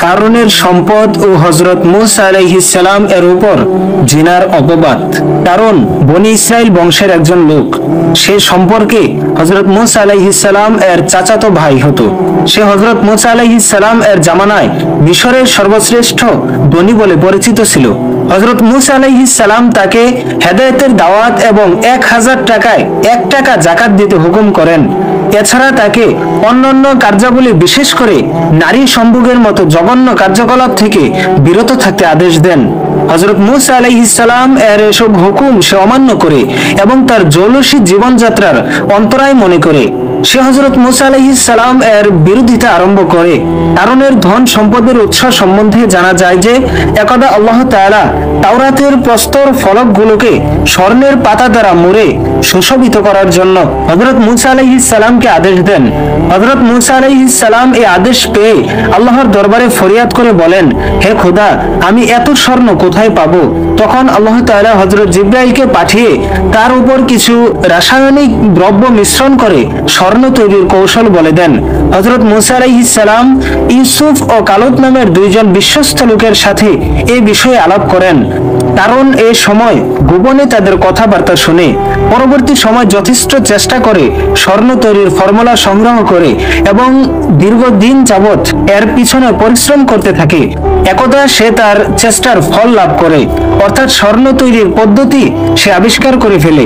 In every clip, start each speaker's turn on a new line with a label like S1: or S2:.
S1: কারুনের সম্পদ ও হযরত মূসা আলাইহিস সালাম এর উপর জিনার অপবাদ। কারণ বনি ইসরাইল বংশের একজন লোক, সে সম্পর্কে হযরত মূসা আলাইহিস সালাম এর চাচাতো ভাই হতো। সে হযরত মূসা আলাইহিস সালাম এর জামানায় মিশরের সর্বশ্রেষ্ঠ ধনী বলে পরিচিত ছিল। হযরত মূসা আলাইহিস সালাম তাকে হেদায়েতের দাওয়াত এবং 1000 টাকায় 1 টাকা যাকাত দিতে হুকুম করেন। এছাড়া তাকে অন্যান্য কার্যাবলী, বিশেষ করে নারী সম্ভোগের মতো জঘন্য কার্যকলাপ থেকে বিরত থাকতে আদেশ দেন। হযরত মূসা আলাইহিস সালাম এর এসব হুকুম সে অমান্য করে এবং তার জৌলুসী জীবনযাত্রার অন্তরায় মনে করে সে হযরত মূসা আলাইহিস সালাম এর বিরোধিতা আরম্ভ করে। কারণের ধন সম্পদের উৎস সম্বন্ধে জানা যায় যে একদা আল্লাহ তাআলা তাওরাতের প্রস্তর ফলকগুলোকে স্বর্ণের পাতা দ্বারা মুড়ে সুশোভিত করার জন্য হযরত মূসা আলাইহিস সালামকে আদেশ দেন। হযরত মূসা আলাইহিস সালাম এই আদেশ পেয়ে আল্লাহর দরবারে ফরিয়াদ করে বলেন, হে খোদা, আমি এত স্বর্ণ কোথায় পাবো? তখন আল্লাহ তাআলা হযরত জিবরাইলকে পাঠিয়ে তার উপর কিছু রাসায়নিক দ্রব্য মিশ্রণ করে স্বর্ণ তৈরির কৌশল বলে দেন। হযরত মূসা আলাইহিস সালাম ইউসুফ ও কালুত নামের দুইজন বিশ্বস্ত লোকের সাথে এই বিষয়ে আলাপ করেন। কারণ এই সময় গোপনে তাদের কথাবার্তা শুনে পরবর্তী সময় যথেষ্ট চেষ্টা করে স্বর্ণ তৈরির ফর্মুলা সংগ্রহ করে এবং দীর্ঘদিন যাবৎ এর পিছনে পরিশ্রম করতে থাকে। একদা সে তার চেষ্টার ফল লাভ করে, অর্থাৎ স্বর্ণ তৈরির পদ্ধতি সে আবিষ্কার করে ফেলে।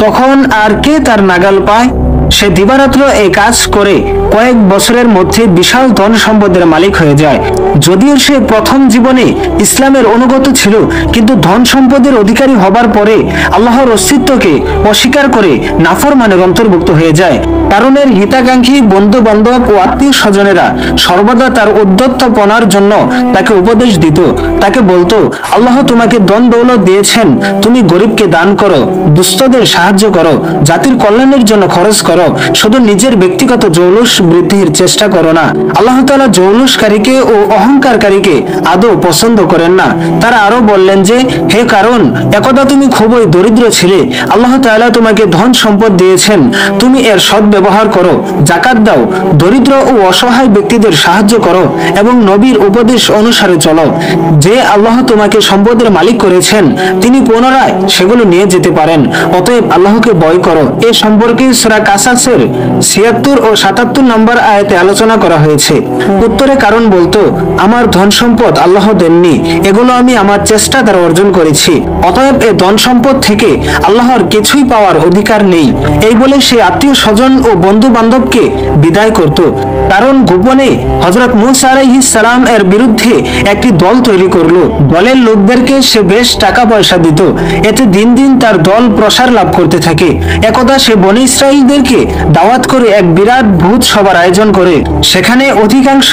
S1: তখন আর কে তার নাগাল পায়? সে দিবারাত্র এই কাজ করে কয়েক বছরের মধ্যে বিশাল ধন সম্পদের মালিক হয়ে যায়। যদিও সে প্রথম জীবনে ইসলামের অনুগত ছিল, কিন্তু ধন সম্পদের অধিকারী হবার পরে আল্লাহর অস্তিত্বকে অস্বীকার করে নাফরমানের অন্তর্ভুক্ত হয়ে যায়। কারণের হিতাকাঙ্ক্ষী বন্ধু বান্ধব ও আত্মীয় স্বজনেরা সর্বদা তার উদ্ধতপনার জন্য তাকে উপদেশ দিত। তাকে বলতো, আল্লাহ তোমাকে ধন দৌলত দিয়েছেন, তুমি গরিবকে দান করো, দুস্থদের সাহায্য করো, জাতির কল্যাণের জন্য খরচ করো, শুধু নিজের ব্যক্তিগত জৌলুস বৃদ্ধির চেষ্টা করো না। আল্লাহ তাআলা জৌলুসকারীকে ও অহংকারকারীকে আদৌ পছন্দ করেন না। তারা আরো বললেন যে, হে কারণ, একদা তুমি খুবই দরিদ্র ছিলে, আল্লাহ তাআলা তোমাকে ধন সম্পদ দিয়েছেন, তুমি এর সৎ ব্যবহার করো, যাকাত দাও, দরিদ্র ও অসহায় ব্যক্তিদের সাহায্য করো এবং নবীর উপদেশ অনুসারে চলো। যে আল্লাহ তোমাকে সম্পদের মালিক করেছেন, তিনি পুনরায় সেগুলো নিয়ে যেতে পারেন। অতএব আল্লাহকে ভয় করো। এ সম্পর্কে সূরা কাসাসের ৭৬ ও ৭৭ নম্বর আয়াতে আলোচনা করা হয়েছে। উত্তরে কারণ বলতো, আমার ধন সম্পদ আল্লাহ দেননি, এগুলো আমি আমার চেষ্টা দ্বারা অর্জন করেছি। অতএব এ ধন সম্পদ থেকে আল্লাহর কিছুই পাওয়ার অধিকার নেই। এই বলে সে আত্মীয় স্বজন ও বন্ধু বান্ধবকে বিদায় করত। কারণ গোপনে হযরত মূসা আলাইহিস সালাম এর বিরুদ্ধে একটি দল তৈরি করলো। দলের লোকদেরকে সে বেশ টাকা পয়সা দিত। এতে দিন দিন তার দল প্রসার লাভ করতে থাকে। একদা সে বনী ইসরাইলদেরকে দাওয়াত করে এক বিরাট ভূত সভার আয়োজন করে। সেখানে অধিকাংশ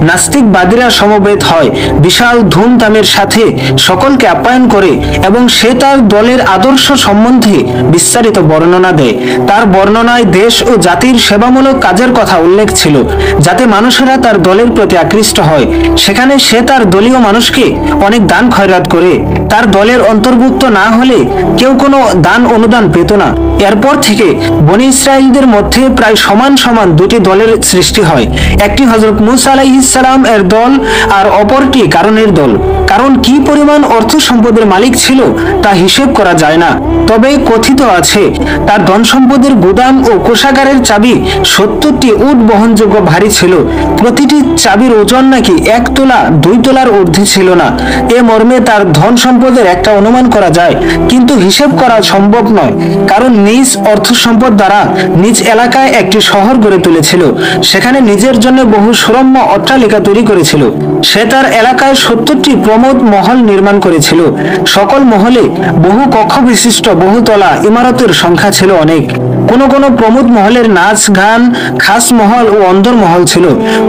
S1: নাস্তিকবাদীরা সমবেত হয়। বিশাল ধুমধামের সাথে সকলকে আপ্যায়ন করে এবং সে তার দলের আদর্শ সম্বন্ধে বিস্তারিত বর্ণনা দেয়। তার বর্ণনায় দেশ ও জাতির সেবামূলক কাজের কথা উল্লেখ ছিল, যাতে মানুষেরা তার দলের প্রতি আকৃষ্ট হয়। সেখানে সে তার দলীয় মানুষকে অনেক দান খয়রাত করে। তার দলের অন্তর্ভুক্ত না হলে কেউ কোনো দান অনুদান পেত না। এরপর থেকে বনী ইসরাইলদের মধ্যে প্রায় সমান সমান দুটি দলের সৃষ্টি হয়। একটি হযরত মূসা আলাইহিস সালাম এর দল আর অপরটি কারণের দল। কারণ কি পরিমাণ অর্থ সম্পদের মালিক ছিল তা হিসেব করা যায় না। তবে কথিত আছে তার ধন সম্পদের গুদাম ও কোষাগারের চাবি ৭০টি উট বহনযোগ্য ভারী ছিল। প্রতিটি চাবির ওজন নাকি 1 তোলা 2 তোলার ঊর্ধ্বে ছিল না। এ মর্মে তার ধন সম্পদের একটা অনুমান করা যায়, কিন্তু হিসেব করা সম্ভব নয়। কারণ নিজ অর্থ সম্পদ দ্বারা নিজ এলাকায় একটি শহর গড়ে তুলেছিল। সেখানে নিজের জন্য বহু সুরম্য অট্টালিকা তৈরি করেছিল। সে তার এলাকায় ৭০টি প্রমোদ মহল নির্মাণ করেছিল। সকল মহলে বহু কক্ষ বিশিষ্ট বহুতলা ইমারতের সংখ্যা ছিল অনেক। কোন কোন প্রমোদ মহলের নাচ গান, খাস মহল ও অন্দর মহল ছিল।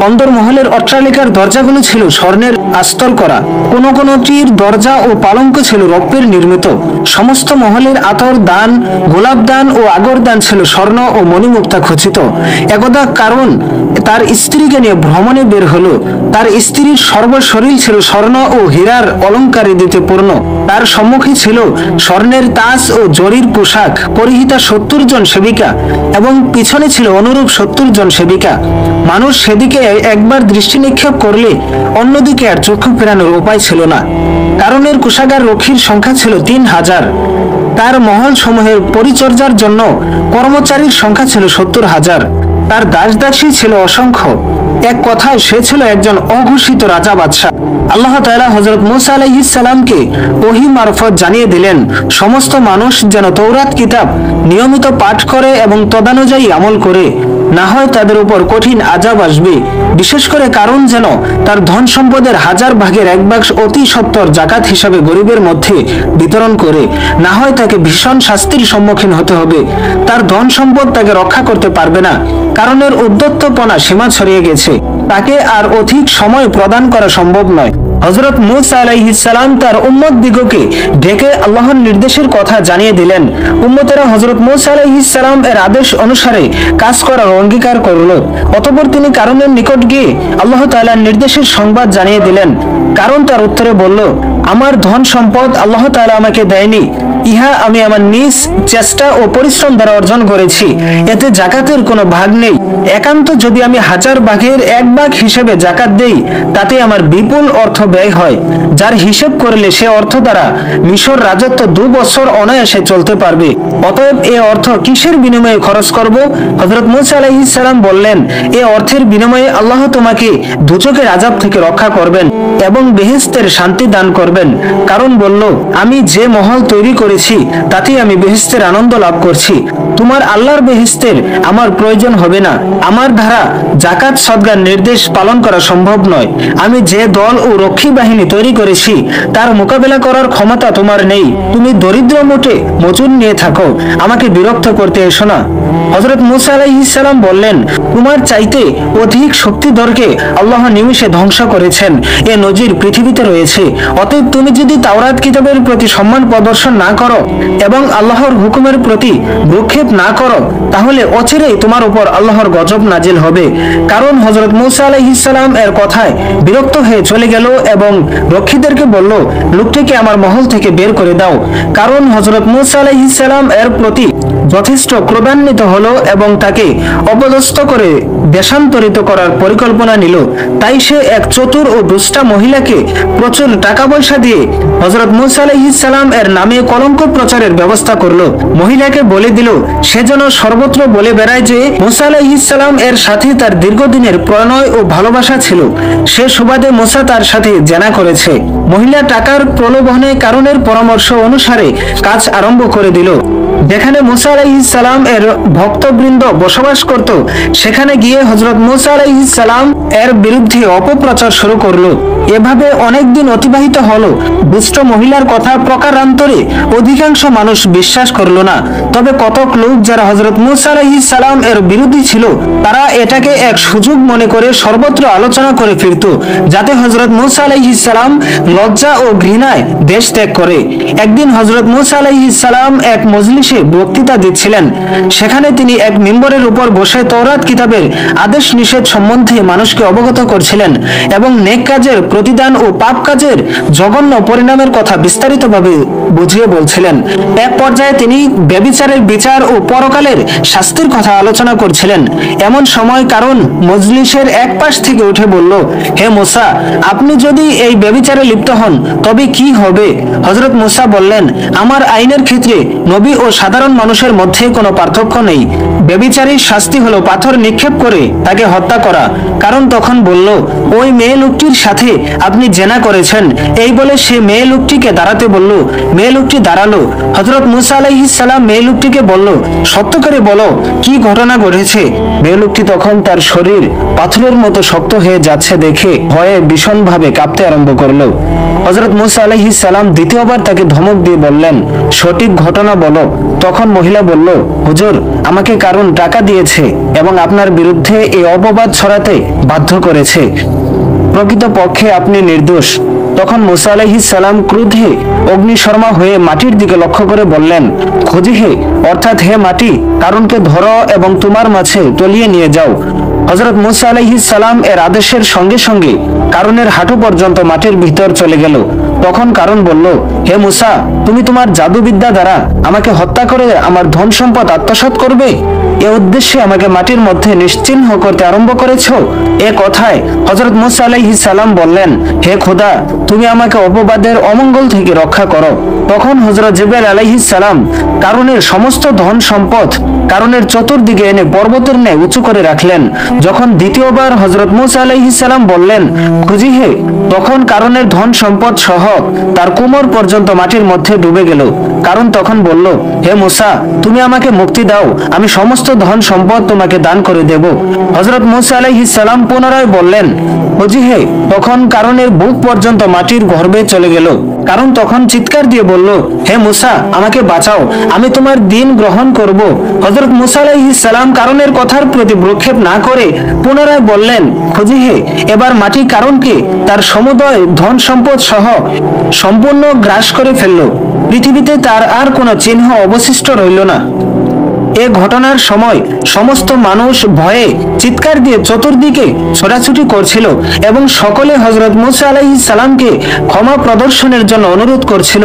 S1: অন্দর মহলের অট্টালিকার দরজাগুলো ছিল স্বর্ণের আস্তর করা। কোন কোনটির দরজা ও পালঙ্ক ছিল রৌপ্যের নির্মিত। সমস্ত মহলের আতর দান, গোলাপ দান ও আগর দান ছিল স্বর্ণ ও মণিমুক্তা খচিত। একদা কারণ তার স্ত্রীকে নিয়ে ভ্রমণে বের হলো। তার স্ত্রীর সর্বশরীর ছিল স্বর্ণ ও হীরার অলঙ্কারে দিতে পূর্ণ। তার সম্মুখে ছিল স্বর্ণের তাজ ও জরির পোশাক পরিহিতা ৭০ জন সেবিকা সেবিকা এবং পিছনে ছিল অনুরূপ 70 জন সেবিকা। মানুষ সেদিকে একবার দৃষ্টি নিক্ষেপ করলে অন্যদিকে আর চক্ষু ফেরানোর উপায় ছিল না। কারণের কোষাগার রক্ষীর সংখ্যা ছিল 3000। তার মহল সমূহের পরিচর্যার জন্য কর্মচারীর সংখ্যা ছিল 70,000। তার দাস দাসী ছিল অসংখ্য। এক কথায় সে ছিল একজন অঘোষিত রাজা বাদশাহ। আল্লাহ তাআলা হযরত মূসা আলাইহিস সালামকে ওহী মারফত জানিয়ে দিলেন সমস্ত মানুষ যেন তৌরাত কিতাব নিয়মিত পাঠ করে এবং তদানুযায়ী আমল করে, না হয় তাদের উপর কঠিন আযাব আসবে। বিশেষ করে কারণ যেন তার ধন সম্পদের 1000 ভাগের 1 ভাগ অতি সত্বর জাকাত হিসাবে গরিবের মধ্যে বিতরণ করে, না হয় তাকে ভীষণ শাস্তির সম্মুখীন হতে হবে। তার ধন সম্পদ তাকে রক্ষা করতে পারবে না। কারণের উদ্যত্তপনা সীমা ছড়িয়ে গেছে, তাকে আর অধিক সময় প্রদান করা সম্ভব নয়। হযরত মূসা আলাইহিস সালাম তার উম্মত দিগকে ডেকে আল্লাহর নির্দেশের কথা জানিয়ে দিলেন। উম্মতেরা হযরত মূসা আলাইহিস সালাম এর আদেশ অনুসারে কাজ করার অঙ্গীকার করল। অতঃপর তিনি কারণের নিকট গিয়ে আল্লাহ তাআলার নির্দেশের সংবাদ জানিয়ে দিলেন। কারণ তার উত্তরে বলল, আমার ধন সম্পদ আল্লাহ তাআলা আমাকে দেয়নি, ইহা আমি আমার নিজ চেষ্টা ও পরিশ্রম দ্বারা অর্জন করেছি। এতে জাকাতের কোনো ভাগ নেই। একান্ত যদি আমি 1000 ভাগের 1 ভাগ হিসেবে জাকাত দেই, তাতে আমার বিপুল অর্থ ব্যয় হয়, যার হিসেব করলে সে অর্থ দ্বারা মিশর রাজত্ব 2 বছর অনায়াসে চলতে পারবে। অতএব এ অর্থ কিসের বিনিময়ে খরচ করব? হযরত মূসা আলাইহিস সালাম বললেন, এ অর্থের বিনিময়ে আল্লাহ তোমাকে দুচকের আযাব থেকে রক্ষা করবেন এবং বেহেশতের শান্তি দান করবেন। কারণ বলল, আমি যে মহল তৈরি করেছি তাতে আমি বেহেশতের আনন্দ লাভ করছি। তোমার আল্লাহর বেহেশতের আমার প্রয়োজন হবে না। আমার দ্বারা জাকাত সদকার নির্দেশ পালন করা সম্ভব নয়। আমি যে দল ও রক্ষী বাহিনী তৈরি করেছি তার মোকাবেলা করার ক্ষমতা তোমার নেই। তুমি দরিদ্র মোটে মজুর নিয়ে থাকো, আমাকে বিরক্ত করতে এসো না। হযরত মূসা আলাইহিস সালাম বললেন, তোমার চাইতে অধিক শক্তিধরকে আল্লাহ নিমিষে ধ্বংস করেছেন, এ নজির পৃথিবীতে রয়েছে। অতএব তুমি যদি তাওরাত কিতাবের প্রতি সম্মান প্রদর্শন না করো এবং আল্লাহর হুকুমের প্রতি ভ্রুক্ষেপ না করো, তাহলে অচিরেই তোমার উপর আল্লাহর গজব নাজিল হবে। কারণ হযরত মূসা আলাইহিস সালাম এর কথায় বিরক্ত হয়ে চলে গেল এবং রক্ষীদেরকে বলল, লোকটিকে আমার মহল থেকে বের করে দাও। কারণ হযরত মূসা আলাইহিস সালাম এর প্রতি যথেষ্ট ক্রোধান্বিত হলো এবং তাকে অপদস্থ করে দেশান্তরিত করার পরিকল্পনা নিল। তাই সে এক চতুর ও দুষ্টা মহিলাকে প্রচুর টাকা পয়সা দিয়ে হযরত মূসা আলাইহিস সালাম এর নামে কলঙ্ক প্রচারের ব্যবস্থা করলো। মহিলাকে বলে দিল সে যেন সর্বত্র বলে বেড়ায় যে মূসা আলাইহিস সালাম এর সাথে তার দীর্ঘদিনের প্রণয় ও ভালোবাসা ছিল। সে সুবাদে মূসা তার সাথে জেনা করেছে। মহিলা টাকার প্রলোভনে কারণের পরামর্শ অনুসারে কাজ আরম্ভ করে দিল। যেখানে মূসা আলাইহিস সালাম এর ভক্তবৃন্দ বসবাস করত, সেখানে গিয়ে হযরত মূসা আলাইহিস সালাম এর বিরুদ্ধে অপপ্রচার শুরু করলো। এভাবে অনেক দিন অতিবাহিত হলো। দুষ্ট মহিলার কথা প্রকারান্তরে অধিকাংশ মানুষ বিশ্বাস করলো না। তবে কতক লোক যারা হযরত মূসা আলাইহিস সালাম এর বিরোধী ছিল, তারা এটাকে এক সুযোগ মনে করে সর্বত্র আলোচনা করে ফিরত, যাতে হযরত মূসা আলাইহিস সালাম লজ্জা ও ঘৃণায় দেশ ত্যাগ করে। একদিন হযরত মূসা আলাইহিস সালাম এক মজলিসে বক্তৃতা দিচ্ছিলেন। সেখানে তিনি এক মিম্বরের উপর বসে তওরাত কিতাবের আদেশ নিষেধ সম্বন্ধে মানুষকে অবগত করছিলেন এবং নেক কাজের প্রতিদান ও পাপ কাজের জঘন্য পরিণামের কথা বিস্তারিতভাবে বুঝিয়ে বলছিলেন। এক পর্যায়ে তিনি ব্যভিচারের বিচার ও পরকালের শাস্তির কথা আলোচনা করছিলেন। এমন সময় কারণ মজলিসের এক পাশ থেকে উঠে বলল, হে মূসা, আপনি যদি এই ব্যভিচারে লিপ্ত হন তবে কি হবে? হযরত মূসা বললেন, আমার আইনের ক্ষেত্রে নবী ও সাধারণ মানুষের মধ্যে কোনো পার্থক্য নেই। ব্যভিচারীর শাস্তি হলো পাথর নিক্ষেপ করে তাকে হত্যা করা। কারণ তখন বলল, ওই মেয়ে লোকটির সাথে আপনি জেনা করেছেন। এই বলে সে মেয়ে লোকটিকে দাঁড়াতে বলল। মেয়ে লোকটি দাঁড়ালো। হযরত মূসা আলাইহিস সালাম মেয়ে লোকটিকে বলল, সত্য করে বলো, কি ঘটনা ঘটেছে? মেয়ে লোকটি তখন তার শরীর পাথরের মতো শক্ত হয়ে যাচ্ছে দেখে ভয়ে ভীষণভাবে কাঁপতে আরম্ভ করলো। হযরত মূসা আলাইহিস সালাম দ্বিতীয়বার তাকে ধমক দিয়ে বললেন, সঠিক ঘটনা বলো। তখন মহিলা বলল, হুজুর, আমাকে কারণ টাকা দিয়েছে এবং আপনার বিরুদ্ধে এই অপবাদ ছড়াতে বাধ্য করেছে। প্রকৃতপক্ষে আপনি নির্দোষ। তখন মূসা আলাইহিস সালাম ক্রোধে অগ্নিশর্মা হয়ে মাটির দিকে লক্ষ্য করে বললেন, খোজিহে, অর্থাৎ হে মাটি, কারণকে ধরো এবং তোমার মাঝে তলিয়ে নিয়ে যাও। হযরত মূসা আলাইহিস সালাম এর আদেশের সঙ্গে সঙ্গে কারণের হাঁটু পর্যন্ত মাটির ভিতর চলে গেল। তখন কারণ বলল, হে মুসা, তুমি তোমার জাদুবিদ্যা দ্বারা আমাকে হত্যা করে আমার ধন সম্পদ আত্মসাৎ করবে? এ উদ্দেশ্যে আমাকে মাটির মধ্যে নিশ্চিহ্ন করতে আরম্ভ করেছ? এ কথায় হযরত মূসা আলাইহিস সালাম বললেন, হে খোদা, তুমি আমাকে অপবাদের অমঙ্গল থেকে রক্ষা করো। তখন হযরত জিবরাইল আলাইহিস সালাম কারুনের সমস্ত ধন সম্পদ কারুনের চতুর্দিকে এনে পর্বতের ন্যায় উঁচু করে রাখলেন। যখন দ্বিতীয়বার হযরত মূসা আলাইহিস সালাম বললেন, খুঁজি হে, তখন কারুনের ধন সম্পদ সহ তার কোমর পর্যন্ত মাটির মধ্যে ডুবে গেল। কারণ তখন বলল, হে মূসা, তুমি আমাকে মুক্তি দাও, আমি সমস্ত ধন সম্পদ তোমাকে দান করে দেব। হযরত মূসা আলাইহিস সালাম পুনরায় বললেন, খুঁজি হে, তখন কারুনের বুক পর্যন্ত মাটির গর্ভে চলে গেল। কারণ তখন চিৎকার দিয়ে বলল, হে মূসা, আমাকে বাঁচাও, আমি তোমার দ্বীন গ্রহণ করব। হযরত মূসা আলাইহিস সালাম কারুনের কথার প্রতি ভ্রুক্ষেপ না করে পুনরায় বললেন, খুঁজি হে। এবার মাটি কারুনকে তার সমুদয় ধন সম্পদ সহ সম্পূর্ণ গ্রাস করে ফেলল। পৃথিবীতে তার আর কোনো চিহ্ন অবশিষ্ট রইল না। এ ঘটনার সময় সমস্ত মানুষ ভয়ে চিৎকার দিয়ে চতুর্দিকে ছোটাছুটি করছিল এবং সকলে হযরত মূসা আলাইহিস সালামকে ক্ষমা প্রদর্শনের জন্য অনুরোধ করছিল।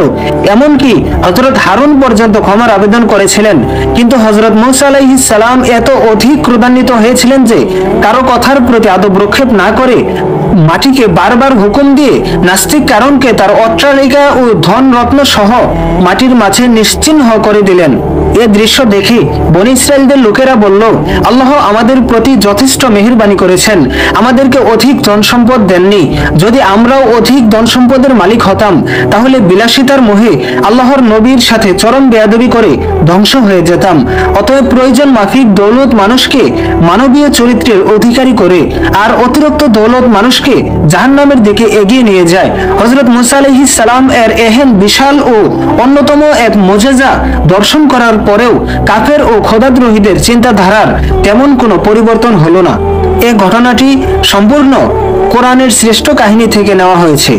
S1: এমনকি হযরত হারুন পর্যন্ত ক্ষমার আবেদন করেছিলেন। কিন্তু হযরত মূসা আলাইহিস সালাম এত অধিক ক্রোধান্বিত হয়েছিলেন যে কারো কথার প্রতি আদব ভ্রুক্ষেপ না করে মাটিকে বারবার হুকুম দিয়ে নাস্তিক কারণকে তার অট্টালিকা ও ধন রত্ন সহ মাটির মাঝে নিশ্চিহ্ন করে দিলেন। এ দৃশ্য দেখে বনী ইসরাইলদের লোকেরা বলল, আল্লাহ আমাদের প্রতি যথেষ্ট মেহেরবানি করেছেন, আমাদেরকে অধিক ধন সম্পদ দেননি। যদি আমরাও অধিক ধন সম্পদের মালিক হতাম, তাহলে বিলাসিতার মোহে আল্লাহর নবীর সাথে চরম বেয়াদবি করে ধ্বংস হয়ে যেতাম। অতএব প্রয়োজন মাফিক দৌলত মানুষকে মানবীয় চরিত্রের অধিকারী করে, আর অতিরিক্ত দৌলত মানুষকে জাহান্নামের দিকে এগিয়ে নিয়ে যায়। হযরত মূসা আলাইহিস সালাম এর এহেন বিশাল ও অন্যতম এক মুজিজা দর্শন করার পরেও কাফের ও খোদাদ্রোহীদের চিন্তাধারার তেমন কোনো পরিবর্তন হলো না। এ ঘটনাটি সম্পূর্ণ কোরআনের শ্রেষ্ঠ কাহিনী থেকে নেওয়া হয়েছে।